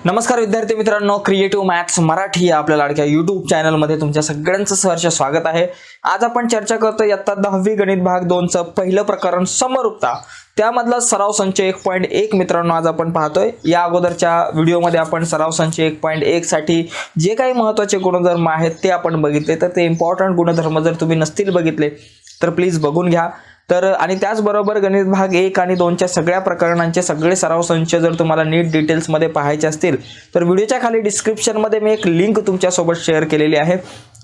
नमस्कार विद्यार्थी मित्रांनो, क्रिएटिव्ह मॅथ्स मराठी या आपल्या लाडक्या YouTube चॅनलमध्ये तुमच्या सगळ्यांचं सहर्ष स्वागत आहे। आज आपण चर्चा करतो इयत्ता 10वी गणित भाग 2 चं पहिलं प्रकरण समरूपता, त्यामधला सराव संच 1.1 मित्रांनो आज आपण पाहतोय। या अगोदरच्या व्हिडिओमध्ये आपण सराव संच 1.1 साठी जे काही महत्त्वाचे गुणधर्म आहेत ते आपण बघितले, तर ते इम्पॉर्टंट गुणधर्म जर तुम्ही नसतील बघितले तर प्लीज बघून घ्या। तर आणि त्याचबरोबर गणित भाग 1 आणि 2 च्या सगळ्या प्रकरणांचे सगळे सराव संच जर तुम्हाला नीट डिटेल्स मध्ये पाहायचे असतील तर व्हिडिओच्या खाली डिस्क्रिप्शन मध्ये मी एक लिंक तुमच्या सोबत शेअर केलेली आहे।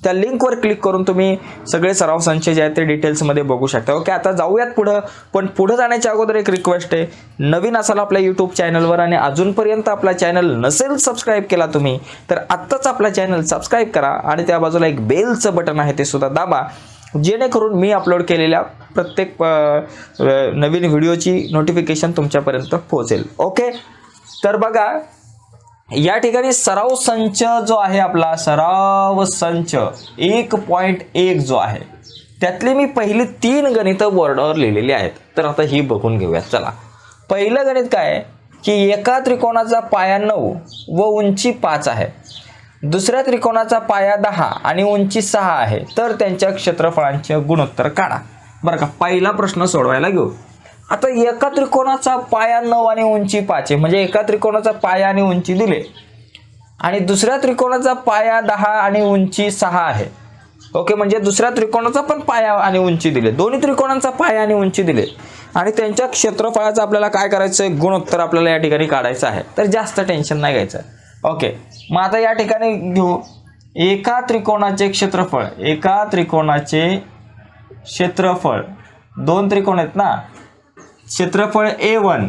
त्या लिंकवर क्लिक करून तुम्ही सगळे सराव संच जे आहेत ते डिटेल्स मध्ये बघू शकता। ओके, आता जाऊयात पुढे। पण पुढे जाण्याच्या अगोदर एक रिक्वेस्ट आहे, नवीन असाल आपल्या YouTube चॅनलवर आणि अजूनपर्यंत आपला चॅनल नसेल सबस्क्राइब केला तुम्ही तर आत्ताच आपला चॅनल सबस्क्राइब करा आणि त्या बाजूला एक बेलचं बटन आहे ते सुद्धा दाबा, जेणेकरून मी अपलोड केलेल्या प्रत्येक नवीन व्हिडिओची नोटिफिकेशन तुमच्यापर्यंत पोहोचेल। ओके, तर बघा या ठिकाणी सराव संच जो आहे आपला सराव संच 1.1 जो आहे त्यातले मी पहिली 3 गणित बोर्डवर लिहिलेली आहेत। तर आता ही बघून घेऊया। चला, पहिलं गणित काय आहे की एका त्रिकोणाचा पाया 9 व उंची 5 आहे, दुसऱ्या त्रिकोणाचा पाया 10 आणि उंची 6 आहे, तर त्यांच्या क्षेत्रफळांचे गुणोत्तर काढा। बरं का, पहिला प्रश्न सोडवायला घेऊ। आता एका त्रिकोणाचा पाया 9 आणि उंची 5 आहे, म्हणजे एका त्रिकोणाचा पाया आणि उंची दिले आणि दुसऱ्या त्रिकोणाचा पाया 10 आणि उंची 6 आहे। ओके, म्हणजे दुसऱ्या त्रिकोणाचा पण पाया आणि उंची दिले, दोन्ही त्रिकोणांचा पाया आणि उंची दिले आणि त्यांच्या क्षेत्रफळाचं आपल्याला काय करायचं आहे, गुणोत्तर आपल्याला या ठिकाणी काढायचं आहे। तर जास्त टेन्शन नाही घ्यायचं। ओके, मग आता या ठिकाणी घेऊ एका त्रिकोणाचे क्षेत्रफळ, एका त्रिकोणाचे क्षेत्रफळ, दोन त्रिकोण आहेत ना, क्षेत्रफळ A1,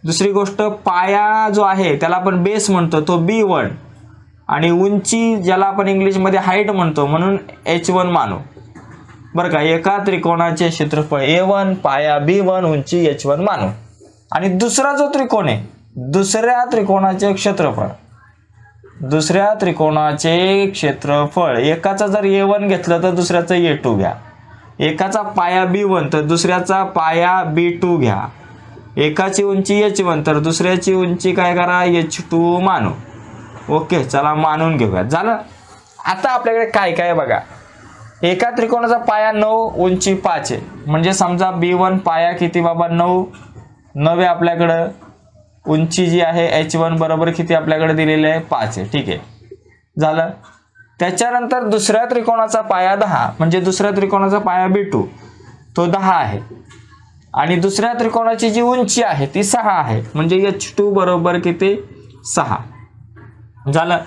दुसरी गोष्ट पाया जो आहे त्याला आपण बेस म्हणतो तो B1 आणि उंची ज्याला आपण इंग्लिश मध्ये हाईट म्हणतो म्हणून H1 मानू। बरं का, एका त्रिकोणाचे क्षेत्रफळ A1, पाया B1, उंची H1 मानू। आणि दुसरा जो त्रिकोण आहे, दुसऱ्या त्रिकोणाचे क्षेत्रफळ, दुसऱ्या त्रिकोणाचे क्षेत्रफळ, एकाचा जर A1 घेतलं तर दुसऱ्याचं A2 घ्या, एकाचा पाया B1 तर दुसऱ्याचा पाया B2 घ्या, एकाची उंची H1 तर दुसऱ्याची उंची काय करा H2 मानू। ओके, चला मानून घेऊया। झालं। आता आपल्याकडे काय काय बघा, एका त्रिकोणाचा पाया 9, उंची 5 आहे, म्हणजे समजा B1 पाया किती बाबा 9 आहे आपल्याकडं, उंची जी आहे H1 बरोबर किती आपल्याकडे दिलेले आहे 5 आहे। ठीक आहे, झालं। त्याच्यानंतर दुसऱ्या त्रिकोणाचा पाया 10, म्हणजे दुसऱ्या त्रिकोणाचा पाया B2 तो 10 आहे आणि दुसऱ्या त्रिकोणाची जी उंची आहे ती 6 आहे, म्हणजे H2 बरोबर किती 6। झालं।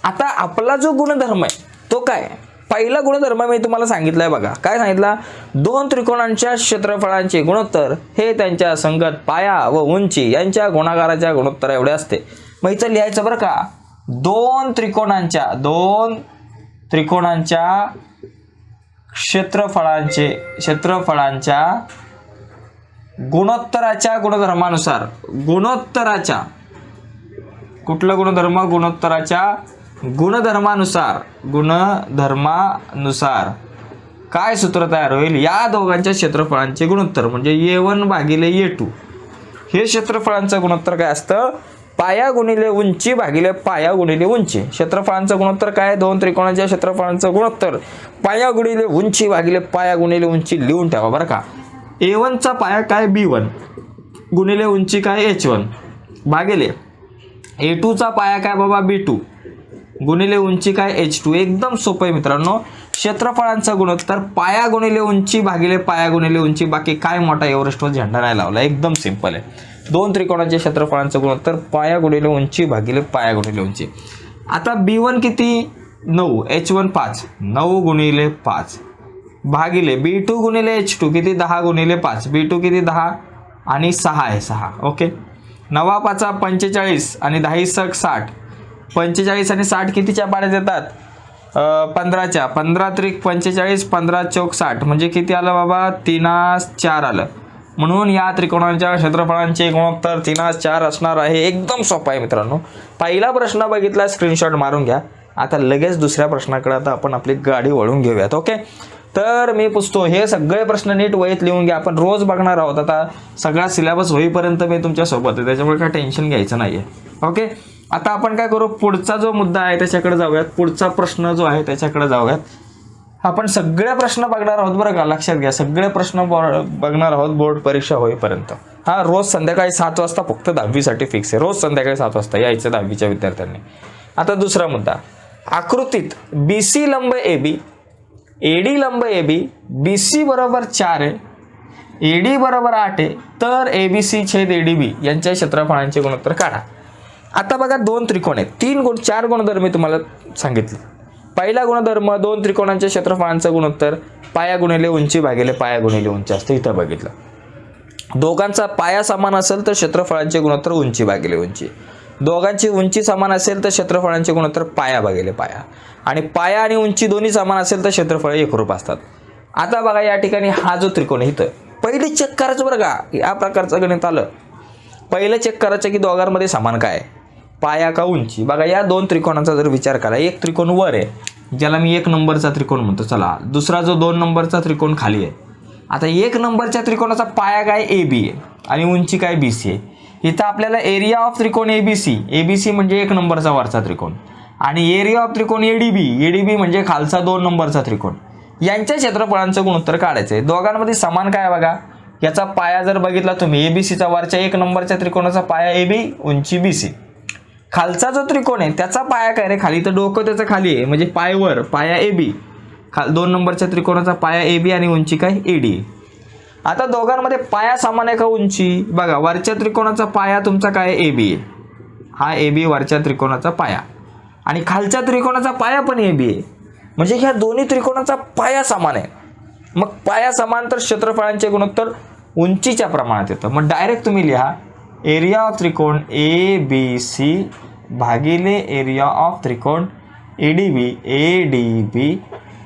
आता आपला जो गुणधर्म आहे तो काय, पहिला गुणधर्म मी तुम्हाला सांगितलंय बघा, काय सांगितलं, दोन त्रिकोणांच्या क्षेत्रफळांचे गुणोत्तर हे त्यांच्या संगत पाया व उंची यांच्या गुणाकाराच्या गुणोत्तर एवढे असते। मग इथं लिहायचं बरं का, दोन त्रिकोणांच्या क्षेत्रफळांच्या गुणोत्तराच्या गुणधर्मानुसार, गुणोत्तराच्या कुठलं गुणधर्म, गुणोत्तराच्या गुणधर्मानुसार काय सूत्र तयार होईल, या दोघांच्या क्षेत्रफळांचे गुणोत्तर म्हणजे A1 भागिले A2, हे क्षेत्रफळांचं गुणोत्तर काय असतं, पाया गुणिले उंची भागिले पाया गुणिले उंची। क्षेत्रफळांचं गुणोत्तर काय, दोन त्रिकोणाच्या क्षेत्रफळांचं गुणोत्तर पाया गुणिले उंची भागिले पाया गुणिले उंची लिहून ठेवा बरं का। A1 चा पाया काय B1 गुणिले उंची काय H1 भागिले A2 चा पाया काय बाबा B2 गुणिले उंची काय H2। एकदम सोपं आहे मित्रांनो, क्षेत्रफळांचं गुणोत्तर पाया गुणिले उंची भागिले पाया गुणिले उंची, बाकी काय मोठा एव्हरेस्टवर झेंडा नाही लावला, एकदम सिंपल आहे। दोन त्रिकोणाचे क्षेत्रफळांचं गुणोत्तर पाया गुणिले उंची भागिले पाया गुणिले उंची। आता B1 किती 9, H1 5, 9 गुणिले 5 भागिले B2 गुणिले H2 किती 10 गुणिले 5, B2 किती 10 आणि 6 आहे 6। ओके, 9 5 45 आणि 10 6 60, 45 आणि 60 कितीच्या पाड्यात येतात, 15च्या, 15 त्रिक 45, 15 चौक 60, म्हणजे किती आलं बाबा 3/4 आलं। म्हणून या त्रिकोणांच्या क्षेत्रफळांचे गुणोत्तर 3/4 असणार आहे। एकदम सोपं आहे मित्रांनो। पहिला प्रश्न बघितला, स्क्रीनशॉट मारून घ्या। आता लगेच दुसऱ्या प्रश्नाकडे आता आपण आपली गाडी वळून घेऊयात। ओके, तर मी पुसतो हे सगळे प्रश्न नीट वहीत लिहून घ्या. आपण रोज बघणार आहोत. आता सगळा सिलेबस होईपर्यंत मी तुमच्या सोबत आहे, त्याच्यामुळे काय टेन्शन घ्यायचं नाहीये. ओके, आता आपण काय करू, पुढचा जो मुद्दा आहे त्याच्याकडे जाऊयात. पुढचा प्रश्न जो आहे त्याच्याकडे जाऊयात. आपण सगळे प्रश्न बघणार आहोत बरं का, लक्षात घ्या. सगळे प्रश्न बघणार आहोत बोर्ड परीक्षा होईपर्यंत. हा, रोज संध्याकाळी 7 वाजता फक्त 10वीसाठी फिक्स आहे. रोज संध्याकाळी 7 वाजता यायचं 10वीच्या विद्यार्थ्यांनी. आता दुसरा मुद्दा, आकृतीत BC लंब AB, AD लंब AB, BC बरोबर 4 आहे, AD बरोबर 8 आहे, तर ABC छेद ADB यांच्या क्षेत्रफळांचे गुणोत्तर काढा. आता बघा, 2 त्रिकोण आहेत, 4 गुणधर्म मी तुम्हाला सांगितले. पहिला गुणधर्म, 2 त्रिकोणांच्या क्षेत्रफळांचं गुणोत्तर पाया गुणिले उंची भागिले पाया गुणिले उंची असतं. इथं बघितलं, दोघांचा पाया समान असेल तर क्षेत्रफळांचे गुणोत्तर उंची भागिले उंची, दोघांची उंची समान असेल तर क्षेत्रफळांचे गुणोत्तर पाया भागिले पाया, आणि पाया आणि उंची दोन्ही समान असेल तर क्षेत्रफळ एकरूप असतात. आता बघा, या ठिकाणी हा जो त्रिकोण आहे, इथं पहिले चेक करायचं बरं का. या प्रकारचं गणित आलं, पहिलं चेक करायचं की दोघांमध्ये समान काय, पाया का उंची. बघा, या 2 त्रिकोणाचा जर विचार करा, एक त्रिकोण वर आहे ज्याला मी 1 नंबरचा त्रिकोण म्हणतो, चला. दुसरा जो 2 नंबरचा त्रिकोण खाली आहे. आता 1 नंबरच्या त्रिकोणाचा पाया काय, AB आहे, आणि उंची काय, BC आहे. इथं आपल्याला एरिया ऑफ त्रिकोण ABC म्हणजे 1 नंबरचा वरचा त्रिकोण, आणि एरिया ऑफ त्रिकोण ADB म्हणजे खालचा 2 नंबरचा त्रिकोण, यांच्या क्षेत्रफळांचं गुणोत्तर काढायचं आहे. दोघांमध्ये समान काय बघा, याचा पाया जर बघितला तुम्ही, ABCचा वरच्या 1 नंबरच्या त्रिकोणाचा पाया AB, उंची BC. खालचा जो त्रिकोण आहे त्याचा पाया काय रे, खाली, तर डोकं त्याचं खाली आहे म्हणजे पायवर, पाया AB, 2 नंबरच्या त्रिकोणाचा पाया AB आणि उंची काय, AD. आता दोघांमध्ये पाया समान आहे का उंची, बघा, वरच्या त्रिकोणाचा पाया तुमचा काय, AB आहे, हा AB वरच्या त्रिकोणाचा पाया, आणि खालच्या त्रिकोणाचा पाया पण AB आहे, म्हणजे ह्या दोन्ही त्रिकोणाचा पाया समान आहे. मग पाया समान तर क्षेत्रफळांचे गुणोत्तर उंचीच्या प्रमाणात येतं. मग डायरेक्ट तुम्ही लिहा, एरिया ऑफ त्रिकोण ABC भागिले एरिया ऑफ त्रिकोण ADB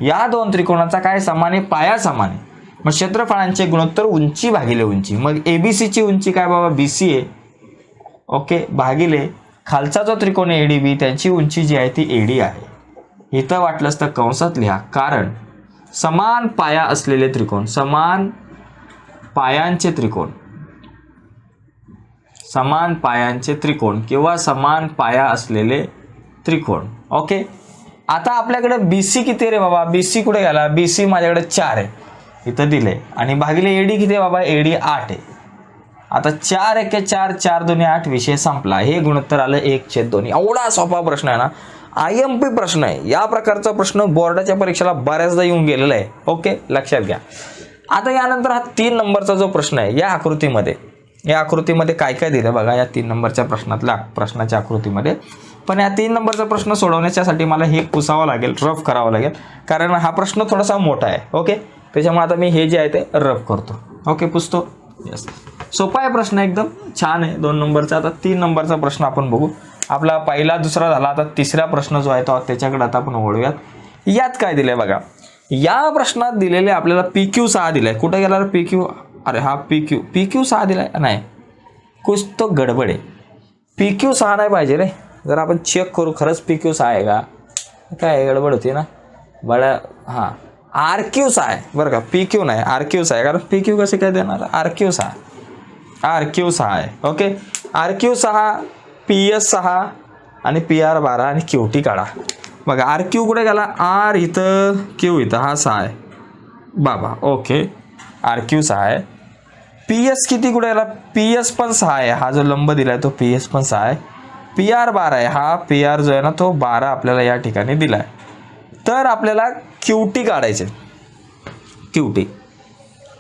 या 2 त्रिकोणाचा काय समान आहे, पाया समान आहे. मग क्षेत्रफळांचे गुणोत्तर उंची भागिले उंची, मग ABCची उंची काय बाबा, BC आहे, ओके, भागिले खालचा जो त्रिकोण ADB त्यांची उंची जी आहे ती AD आहे. इथं वाटलंच तर कंसात लिहा, कारण समान पाया असलेले त्रिकोण, समान पायांचे त्रिकोण किंवा समान पाया असलेले त्रिकोण. ओके, आता आपल्याकडे BC किती रे बाबा, BC कुठे गेला, BC माझ्याकडे 4 आहे, इथं दिले, आणि भागिले AD किती आहे बाबा, AD 8 आहे. आता 4 एके 4, 4 दुनी 8, विषय संपला. हे गुणोत्तर आलं 1/2. एवढा सोपा प्रश्न आहे ना, IMP प्रश्न आहे. या प्रकारचा प्रश्न बोर्डाच्या परीक्षेला बऱ्याचदा येऊन गेलेला आहे. ओके, लक्षात घ्या. आता यानंतर हा 3 नंबरचा जो प्रश्न आहे, या आकृतीमध्ये काय काय दिलं बघा, या 3 नंबरच्या प्रश्नाच्या आकृतीमध्ये. पण या 3 नंबरचा प्रश्न सोडवण्यासाठी मला हे पुसावं लागेल, रफ करावं लागेल, कारण हा प्रश्न थोडासा मोठा आहे. ओके, त्याच्यामुळे आता मी हे जे आहे ते रफ करतो. ओके, पुसतो. यस, सोपा आहे प्रश्न, एकदम छान आहे 2 नंबरचा. आता 3 नंबरचा प्रश्न आपण बघू. आपला पहिला दुसरा झाला, आता तिसरा प्रश्न जो आहे तो त्याच्याकडे आता आपण वळूयात. यात काय दिलंय बघा, या प्रश्नात दिलेले आपल्याला PQ 6 दिलाय. कुठे गेला PQ, अरे हा PQ 6 दिलाय, नाही कुछ तो गडबड आहे. PQ 6 नाही पाहिजे रे, जर आपण चेक करू खरंच PQ 6 आहे का, काय गडबड होती ना बडा. हां, RQ 6 आहे बरं का, PQ नाही, RQ 6 आहे, कारण PQ कसे काय देणार, RQ 6 आहे. ओके, RQ 6, PS 6 आणि PR 12 आणि QT काढा. बघा, RQ कुठे गेला, R इथं, Q इथं, हा 6 आहे बाबा. ओके, RQ 6 आहे. PS किती कुठे गेला, PS पण 6 आहे, हा जो लंब दिलाय तो PS पण 6 आहे. PR 12 आहे, हा PR जो आहे ना तो 12 आपल्याला या ठिकाणी दिलाय. तर आपल्याला QT काढायचे, QT.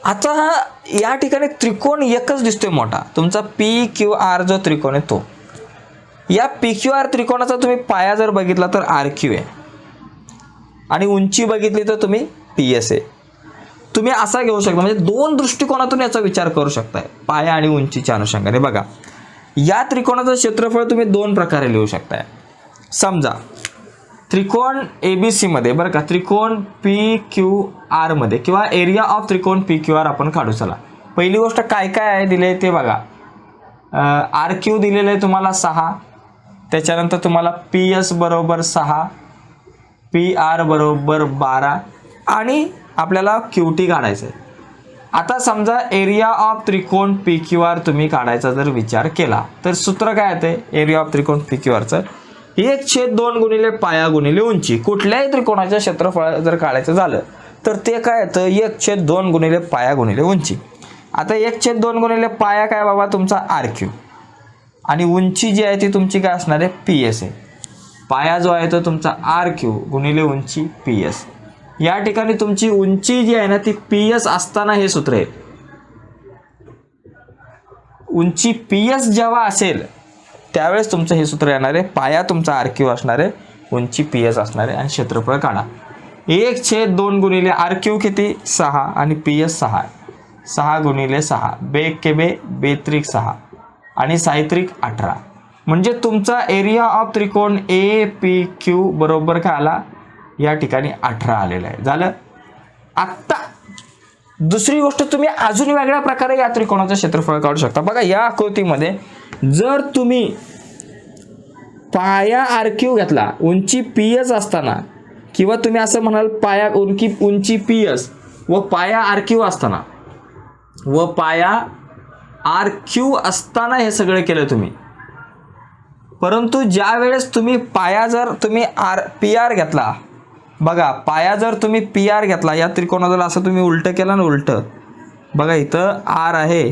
आता हा या ठिकाणी त्रिकोण एकच दिसतोय मोठा, तुमचा PQR जो त्रिकोण आहे तो. या PQR त्रिकोणाचा तुम्ही पाया जर बघितला तर RQ आहे, आणि उंची बघितली तर तुम्ही PS आहे. तुम्ही असा घेऊ शकता, म्हणजे 2 दृष्टिकोनातून याचा विचार करू शकताय, पाया आणि उंचीच्या अनुषंगाने. बघा, या त्रिकोणाचं क्षेत्रफळ तुम्ही 2 प्रकारे लिहू शकताय. समजा त्रिकोण ABC मध्ये बरं का, त्रिकोण PQR मध्ये, किंवा एरिया ऑफ त्रिकोण PQR आपण काढू. चला, पहिली गोष्ट काय काय आहे दिले ते बघा. RQ दिलेलं आहे तुम्हाला 6, त्याच्यानंतर तुम्हाला PS बरोबर 6, PR बरोबर 12, आणि आपल्याला QT काढायचं आहे. आता समजा एरिया ऑफ त्रिकोण पी क्यू आर तुम्ही काढायचा जर विचार केला तर सूत्र काय येते एरिया ऑफ त्रिकोण पी क्यू आरचं 1/2 गुणिले पाया गुणिले उंची. कुठल्याही त्रिकोणाचं क्षेत्रफळ जर काढायचं झालं तर ते काय येतं 1/2 गुणिले पाया गुणिले उंची. आता 1/2 गुणिले पाया काय बाबा तुमचा आर क्यू आणि उंची जी आहे ती तुमची काय असणार आहे पी एस आहे. पाया जो आहे तो तुमचा आर क्यू गुणिले उंची पी एस. या ठिकाणी तुमची उंची जी आहे ना ती पी एस असताना हे सूत्र आहे. उंची पी एस जेव्हा असेल त्यावेळेस तुमचं हे सूत्र येणार आहे. पाया तुमचा आर क्यू असणार आहे, उंची पी एस असणार आहे आणि क्षेत्रफळ काढा. 1/2 गुणिले आर क्यू किती 6 आणि पी एस 6 6 गुणिले 6 बे के बे बेत्रिक 6 आणि सायत्रिक 18. म्हणजे तुमचा एरिया ऑफ त्रिकोण ए पी क्यू बरोबर काय आला या ठिकाणी 18 आलेला आहे. झालं. आत्ता दुसरी गोष्ट तुम्ही अजून वेगळ्या प्रकारे या त्रिकोणाचं क्षेत्रफळ काढू शकता. बघा या आकृतीमध्ये जर तुम्ही पाया आर क्यू घेतला उंची पी एस असताना किंवा तुम्ही असं म्हणाल पाया उंची पी एस व पाया आर क्यू असताना व पाया आर क्यू असताना हे सगळं केलं तुम्ही, परंतु ज्या वेळेस तुम्ही पाया जर तुम्ही पी आर घेतला, बघा पाया जर तुम्ही पी आर घेतला या त्रिकोणाला असं तुम्ही उलटं केलं ना उलटं, बघा इथं आर आहे,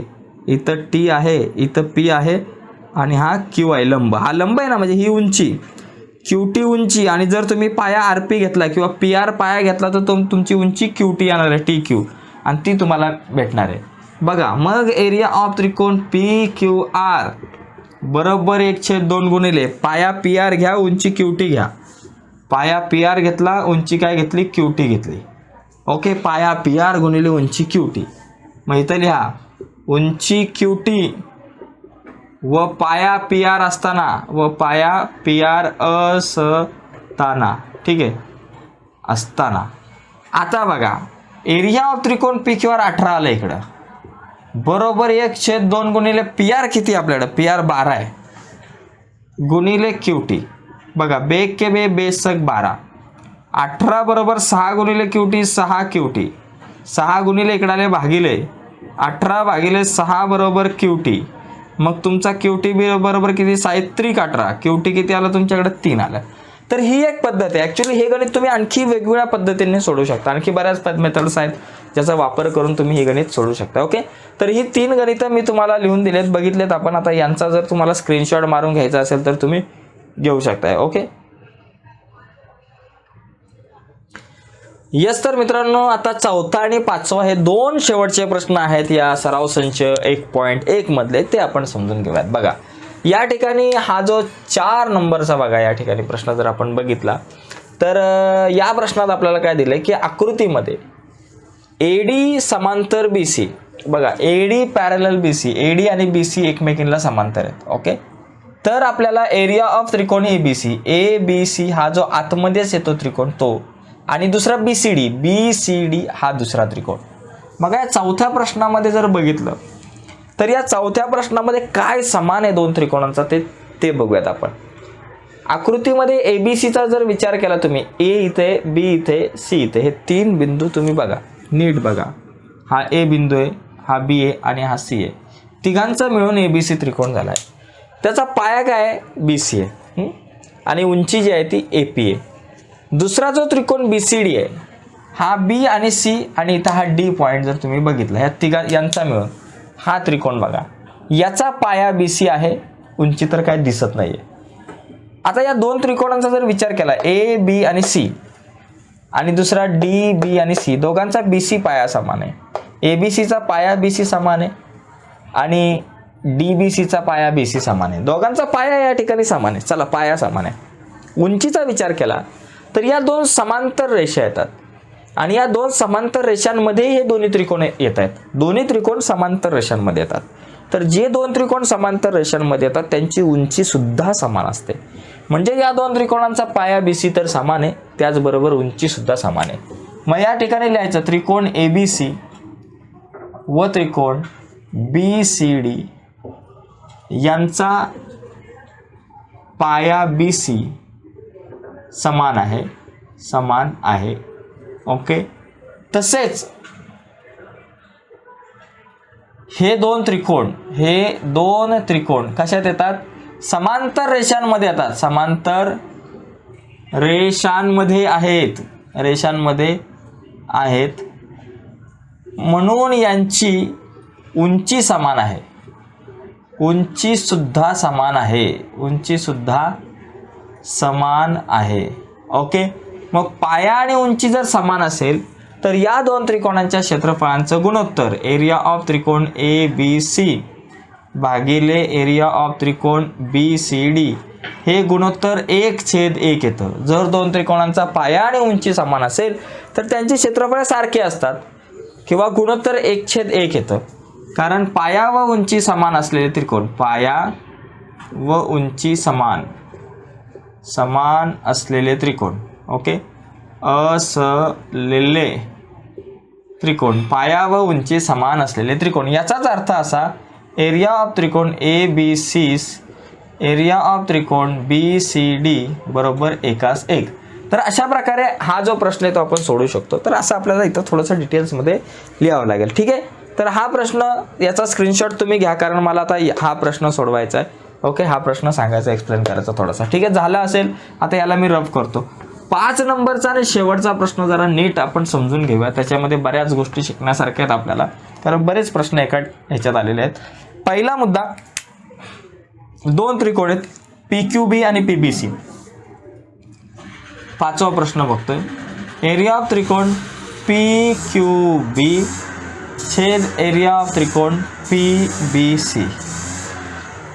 इथं टी आहे, इथं पी आहे आणि हा क्यू आहे लंब. हा लंब आहे ना म्हणजे ही उंची क्यू टी उंची. आणि जर तुम्ही पाया आर पी घेतला किंवा पी आर पाया घेतला तर तुमची उंची क्यू टी येणार आहे टी क्यू आणि ती तुम्हाला भेटणार आहे. बघा मग एरिया ऑफ त्रिकोण पी क्यू आर बरोबर 1/2 गुणिले पाया पी आर घ्या उंची क्यू टी घ्या. पाया पी आर घेतला उंची काय घेतली क्यू टी घेतली. ओके पाया पी आर गुणिले उंची क्यू टी. मग इथं लिहा उंची क्यू टी व पाया पी आर असताना व पाया पी आर असताना. ठीक आहे असताना. आता बघा एरिया ऑफ त्रिकोण पी क्यू आर 18 आलं इकडं बरोबर 1/2 गुणिले पी आर किती आपल्याकडं पी आर 12 आहे गुणिले क्यू टी. बघा बे के बे बेसक 12 18 बरोबर 6 गुणिले क्यू टी 6 क्यू टी 6 गुणिले इकडे आले भागिले 18 भागिले 6 बरोबर क्यू टी. मग तुमचा क्यू टी बरोबर किती सायत्रिक 18 क्यू टी किती आलं तुमच्याकडे 3 आलं. तर ही एक पद्धत आहे. ॲक्च्युली हे गणित तुम्ही आणखी वेगवेगळ्या पद्धतीने सोडवू शकता. आणखी बऱ्याच मेथड्स आहेत ज्याचा वापर करून तुम्ही हे गणित सोडवू शकता. ओके तर ही 3 गणितं मी तुम्हाला लिहून दिलेत बघितलेत आपण. आता यांचा जर तुम्हाला स्क्रीनशॉट मारून घ्यायचा असेल तर तुम्ही घेऊ शकताय. Okay yes. तर मित्रांनो आता चौथा आणि पाचवा हे 2 शेवटचे प्रश्न आहेत या सराव संच 1.1 मधले ते आपण समजून घेऊयात. बघा या ठिकाणी हा जो 4 नंबरचा बघा या ठिकाणी प्रश्न जर आपण बघितला तर या प्रश्नात आपल्याला काय दिलंय की आकृतीमध्ये एडी समांतर बीसी. बघा एडी पॅरलल बीसी एडी आणि बीसी एकमेकींना समांतर आहेत. ओके तर आपल्याला एरिया ऑफ त्रिकोण एबीसी एबीसी हा जो आतमध्येच येतो त्रिकोण तो आणि दुसरा बीसीडी बीसीडी हा दुसरा त्रिकोण. मग या चौथ्या प्रश्नामध्ये जर बघितलं तर या चौथ्या प्रश्नामध्ये काय समान आहे 2 त्रिकोणांचा ते बघूयात आपण. आकृतीमध्ये एबीसीचा जर विचार केला तुम्ही ए इथे बी इथे सी इथे हे 3 बिंदू तुम्ही बघा नीट बघा. हा ए बिंदू आहे हा बी आहे आणि हा सी आहे. तिघांचा मिळून एबीसी त्रिकोण झाला आहे. त्याचा पाया काय आहे बीसी आहे आणि उंची जी आहे ती एपी आहे. दुसरा जो त्रिकोण बीसीडी आहे हा बी आणि सी आणि इथं हा डी पॉईंट जर तुम्ही बघितला ह्या यांचा मिळून हा त्रिकोण बघा याचा पाया बीसी आहे उंची तर काय दिसत नाहीये. आता या 2 त्रिकोणांचा जर विचार केला ए बी आणि सी आणि दुसरा डी बी आणि सी दोघांचा बीसी पाया समान आहे. एबीसीचा पाया बीसी समान आहे आणि डीबीसीचा पाया बीसी समान आहे. दोघांचा पाया या ठिकाणी समान आहे. चला पाया समान आहे. उंचीचा विचार केला तर या 2 समांतर रेषा येतात आणि या 2 समांतर रेषांमध्ये हे दोन्ही त्रिकोण येत आहेत. दोन्ही त्रिकोण समांतर रेषांमध्ये येतात. तर जे 2 त्रिकोण समांतर रेषांमध्ये येतात त्यांची उंची सुद्धा समान असते. म्हणजे या 2 त्रिकोणांचा पाया बीसी तर समान आहे त्याचबरोबर उंची सुद्धा समान आहे. मग या ठिकाणी लिहायचं त्रिकोण एबीसी व त्रिकोण बीसीडी यांचा पाया बीसी समान आहे. ओके तसेच हे दोन त्रिकोण कशात येतात? समांतर रेषांमध्ये येतात. समांतर रेषांमध्ये आहेत म्हणून यांची उंची समान आहे. उंची सुद्धा समान आहे. ओके, मग पाया आणि उंची जर समान असेल तर या दोन त्रिकोणांच्या क्षेत्रफळांचं गुणोत्तर एरिया ऑफ त्रिकोण ABC भागिले एरिया ऑफ त्रिकोण BCD हे गुणोत्तर 1/1 येतं. जर दोन त्रिकोणांचा पाया आणि उंची समान असेल तर त्यांचे क्षेत्रफळ सारखे असतात किंवा गुणोत्तर 1/1 येतं. कारण पाया व उंची समान असलेले त्रिकोण, पाया व उंची समान असलेले त्रिकोण, ओके, असलेले त्रिकोण, पाया व उंची समान असलेले त्रिकोण, याचाच अर्थ असा एरिया ऑफ त्रिकोण एरिया ऑफ त्रिकोण BCD बरोबर 1:1. तर अशा प्रकारे हा जो प्रश्न आहे तो आपण सोडू शकतो. तर असं आपल्याला इथं थोडंसं डिटेल्समध्ये लिहावं लागेल. ठीक आहे, तर हा प्रश्न याचा स्क्रीनशॉट तुम्ही घ्या, कारण मला आता हा प्रश्न सोडवायचा आहे. ओके, हा प्रश्न सांगायचा, एक्सप्लेन करायचा थोडासा. ठीक आहे, झाला असेल. आता याला मी रफ करतो. 5 नंबरचा आणि शेवटचा प्रश्न जरा नीट आपण समजून घेऊया. त्याच्यामध्ये बऱ्याच गोष्टी शिकण्यासारख्या आहेत आपल्याला, कारण बरेच प्रश्न एका ह्याच्यात आलेले आहेत. पहिला मुद्दा, दोन त्रिकोण आहेत PQB आणि PBC. 5वा प्रश्न बघतोय. एरिया ऑफ त्रिकोण PQB छेद एरिया ऑफ त्रिकोण PBC.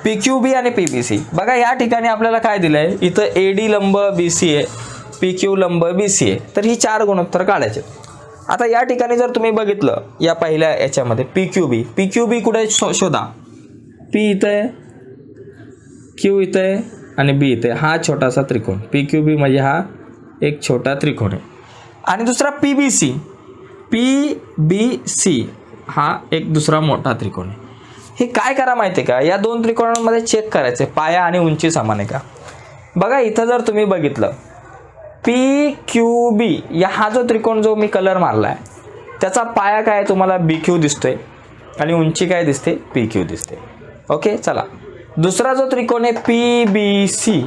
PQB आणि PBC बघा, या ठिकाणी आपल्याला काय दिलंय, इथं AD लंब BC आहे, PQ लंब BC आहे. तर ही 4 गुणोत्तर काढायचे. आता या ठिकाणी जर तुम्ही बघितलं या पहिल्या याच्यामध्ये PQB कुठे शोधा. P इथं आहे, Q इथं आहे आणि B इथं आहे. हा छोटासा त्रिकोण PQB म्हणजे हा एक छोटा त्रिकोण आहे. आणि दुसरा PBC हा एक दुसरा मोठा त्रिकोण आहे. हे काय करा माहिती आहे का, या दोन त्रिकोणांमध्ये चेक करायचे पाया आणि उंची समान आहे का. बघा इथं जर तुम्ही बघितलं PQB या हा जो त्रिकोण जो मी कलर मारला आहे त्याचा पाया काय तुम्हाला BQ दिसतोय आणि उंची काय दिसते, PQ दिसते. ओके, चला दुसरा जो त्रिकोण आहे PBC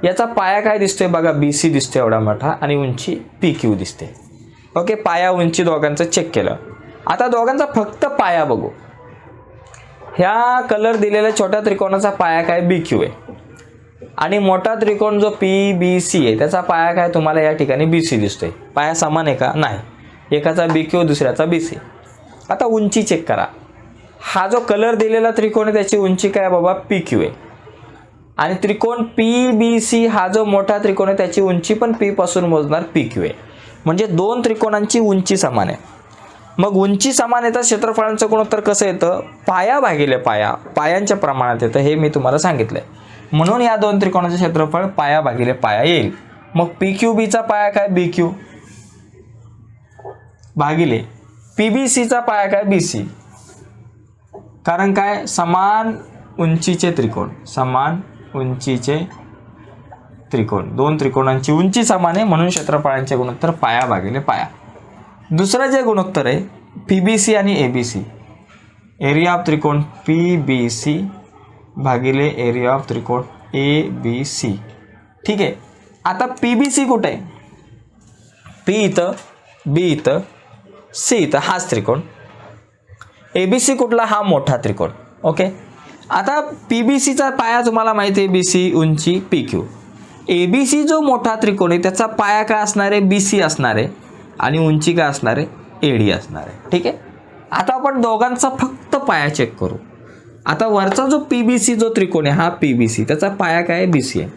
याचा पाया काय दिसतोय बघा, BC दिसतोय एवढा मोठा आणि उंची PQ दिसते. ओके, पाया उंची दोघांचं चेक केलं. आता दोघांचा फक्त पाया बघू. ह्या कलर दिलेल्या छोट्या त्रिकोणाचा पाया काय BQ आहे आणि मोठा त्रिकोण जो PBC आहे त्याचा पाया काय तुम्हाला या ठिकाणी BC दिसतोय. पाया समान आहे का, नाही. एकाचा BQ दुसऱ्याचा BC. आता उंची चेक करा. हा जो कलर दिलेला त्रिकोण आहे त्याची उंची काय बाबा, PQ आहे. आणि त्रिकोण PBC हा जो मोठा त्रिकोण आहे त्याची उंची पण P पासून मोजणार PQ आहे. म्हणजे दोन त्रिकोणांची उंची समान आहे. मग उंची समान येतं, क्षेत्रफळांचं गुणोत्तर कसं येतं, पाया भागिले पाया, पायांच्या प्रमाणात येतं. हे मी तुम्हाला सांगितलंय. म्हणून या दोन त्रिकोणाचे क्षेत्रफळ पाया भागिले पाया येईल. मग PQBचा पाया काय, BQ भागिले PBCचा पाया काय, BC. कारण काय, समान उंचीचे त्रिकोण, दोन त्रिकोणांची उंची समान आहे म्हणून क्षेत्रफळांचे गुणोत्तर पाया भागिले पाया. दुसरं जे गुणोत्तर आहे PBC आणि ABC, एरिया ऑफ त्रिकोण PBC भागिले एरिया ऑफ त्रिकोण ABC. ठीक आहे, आता PBC कुठे आहे, P इथं, B इथं, C इथं, हाच त्रिकोण. ABC कुठला, हा मोठा त्रिकोण. ओके, आता PBCचा पाया तुम्हाला माहिती आहे BC, उंची PQ. ABC जो मोठा त्रिकोण आहे त्याचा पाया काय असणार आहे, BC असणार आहे आणि उंची काय असणार आहे, AD असणार आहे. ठीक आहे, आता आपण दोघांचा फक्त पाया चेक करू. आता वरचा जो PBC जो त्रिकोण आहे हा PBC, त्याचा पाया काय आहे, BC आहे.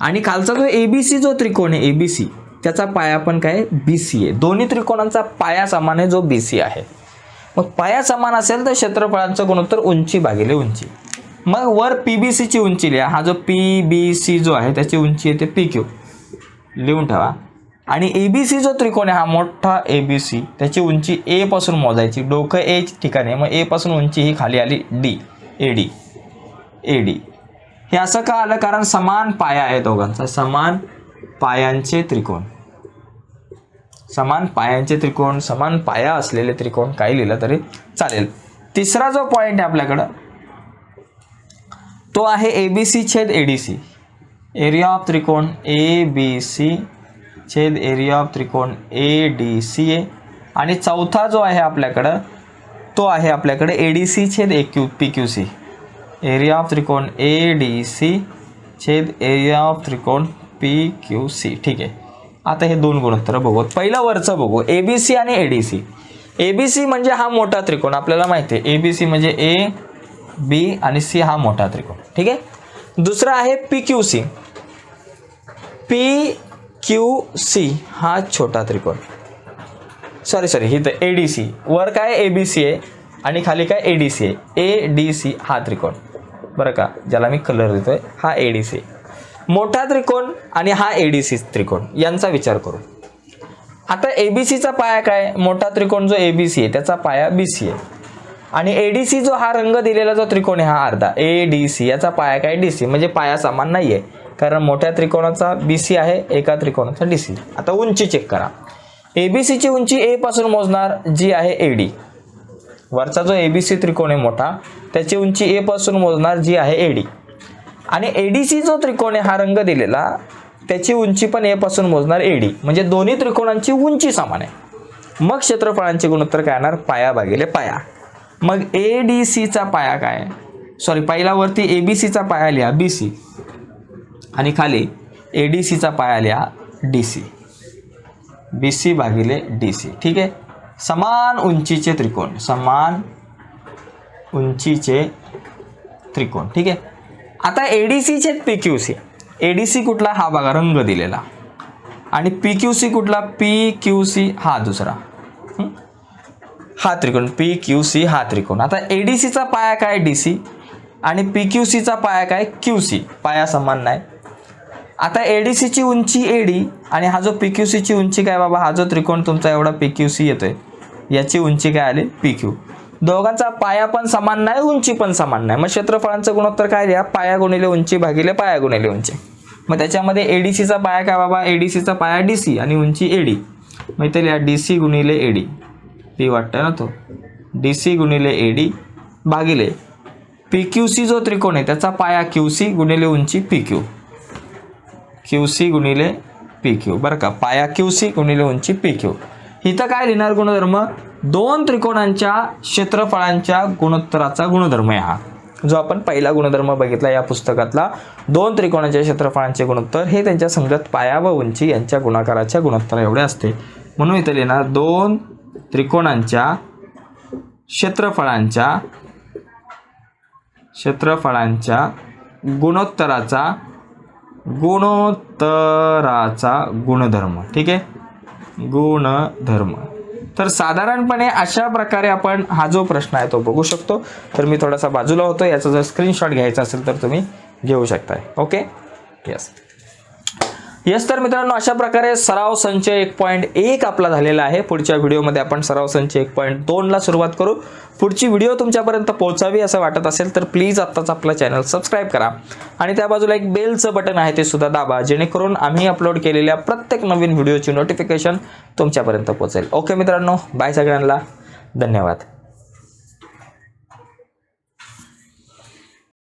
आणि खालचा जो ABC जो त्रिकोण आहे ABC त्याचा पाया पण काय आहे, BC आहे. दोन्ही त्रिकोणांचा पाया समान आहे जो BC आहे. मग पाया समान असेल तर क्षेत्रफळांचं गुणोत्तर उंची भागिले उंची. मग वर PBC ची उंची लिहा. हा जो PBC जो आहे त्याची उंची येते PQ, लिहून ठेवा. आणि ABC जो त्रिकोण आहे हा मोठा ABC, त्याची उंची A पासून मोजायची. डोकं A ठिकाणी, मग A पासून उंची ही खाली आली AD. हे असं का आलं, कारण समान पाया आहे दोघांचा. समान पायांचे त्रिकोण, समान पाया असलेले त्रिकोण काही लिहिलं तरी चालेल. तिसरा जो पॉइंट आहे आपल्याकडं तो आहे ABC छेद ADC, एरिया ऑफ त्रिकोण ABC छेद एरिया ऑफ त्रिकोण ADCA. आणि चौथा जो आहे आपल्याकडं तो आहे आपल्याकडे ADC छेद PQC, एरिया ऑफ त्रिकोण ADC छेद एरिया ऑफ त्रिकोण PQC. ठीक आहे, आता हे दोन गुणोत्तर बघू. पहिलं वरचं बघू, ABC आणि ADC. ABC म्हणजे हा मोठा त्रिकोण आपल्याला माहिती आहे, ABC म्हणजे A B आणि C हा मोठा त्रिकोण. ठीक आहे. दुसरा आहे PQC, PQC हा छोटा त्रिकोण. सॉरी ही तर ADC, वर काय ABC आहे आणि खाली काय ADC आहे. ADC हा त्रिकोण बरं का, ज्याला मी कलर देतोय हा ADC. मोठा त्रिकोण आणि हा ADC त्रिकोण यांचा विचार करू. आता ABCचा पाया काय, मोठा त्रिकोण जो ABC आहे त्याचा पाया BC आहे आणि ADC जो हा रंग दिलेला जो त्रिकोण आहे हा अर्धा ADC, याचा पाया काय DC, म्हणजे पाया समान नाही आहे कारण मोठ्या त्रिकोणाचा BC आहे, एका त्रिकोणाचा DC. आता उंची चेक करा. ABC ची उंची A पासून मोजणार जी आहे AD. वरचा जो ABC त्रिकोण आहे मोठा त्याची उंची A पासून मोजणार जी आहे AD. आणि ADC जो त्रिकोण आहे हा रंग दिलेला त्याची उंची पण A पासून मोजणार AD, म्हणजे दोन्ही त्रिकोणांची उंची समान आहे. मग क्षेत्रफळांचे गुणोत्तर काय येणार, पाया भागिले पाया. मग ADCचा पाया काय, सॉरी पहिला वरती ABCचा पाया लिहा BC आणि खाली ADCचा पाया लिहा DC, BC भागिले DC. ठीक आहे. समान उंचीचे त्रिकोण, समान उंचीचे त्रिकोण. ठीक आहे. आता ADC छेद PQC, ADC कुठला, हा बघा रंग दिलेला, आणि PQC कुठला, PQC हा दुसरा, हा त्रिकोण PQC हा त्रिकोण. आता ADCचा पाया काय DC आणि PQCचा पाया काय QC, पाया समान नाही. आता ADC ची उंची AD आणि हा जो PQC ची उंची काय बाबा, हा जो त्रिकोण तुमचा एवढा PQC येतोय याची उंची काय आली PQ. दोघांचा पाया पण समान नाही, उंची पण समान नाही. मग क्षेत्रफळांचं गुणोत्तर काय द्या, पाया गुणिले उंची भागिले पाया गुणिले उंची. मग त्याच्यामध्ये ADCचा पाया काय बाबा, ADCचा पाया DC आणि उंची AD, मग इथे लिहा DC गुणिले AD, P वाटतं ना तो, DC गुणिले AD भागिले PQC जो त्रिकोण आहे त्याचा पाया QC गुणिले उंची PQ, QC गुणिले PQ. बरं का, पाया QC गुणिले उंची PQ. इथं काय लिहिणार गुणधर्म, दोन त्रिकोणांच्या क्षेत्रफळांच्या गुणोत्तराचा गुणधर्म आहे हा, जो आपण पहिला गुणधर्म बघितला या पुस्तकातला. दोन त्रिकोणांच्या क्षेत्रफळांचे गुणोत्तर हे त्यांच्या संगत पाया व उंची यांच्या गुणाकाराच्या गुणोत्तर एवढे असते. म्हणून इथं लिहिणार दोन त्रिकोणांच्या क्षेत्रफळांच्या गुणोत्तराचा गुणधर्म. ठीक आहे, गुणधर्म. तर साधारणपणे अशा प्रकारे आपण हा जो प्रश्न आहे तो बघू शकतो. तर मी थोडासा बाजूला होतो, याचा जर स्क्रीनशॉट घ्यायचा असेल तर तुम्ही घेऊ शकताय. Okay, yes. तर मित्रांनो अशा प्रकारे सराव संच 1.1 आपला झालेला आहे. पुढच्या व्हिडिओमध्ये आपण सराव संच 1.2 ला सुरुवात करू. पुढची व्हिडिओ तुमच्यापर्यंत पोहोचावी असं वाटत असेल तर प्लीज आत्ताच आपला चॅनल सबस्क्राईब करा आणि त्या बाजूला एक बेलचं बटन आहे ते सुद्धा दाबा, जेणेकरून आम्ही अपलोड केलेल्या प्रत्येक नवीन व्हिडिओची नोटिफिकेशन तुमच्यापर्यंत पोहोचेल. ओके मित्रांनो, बाय सगळ्यांना, धन्यवाद.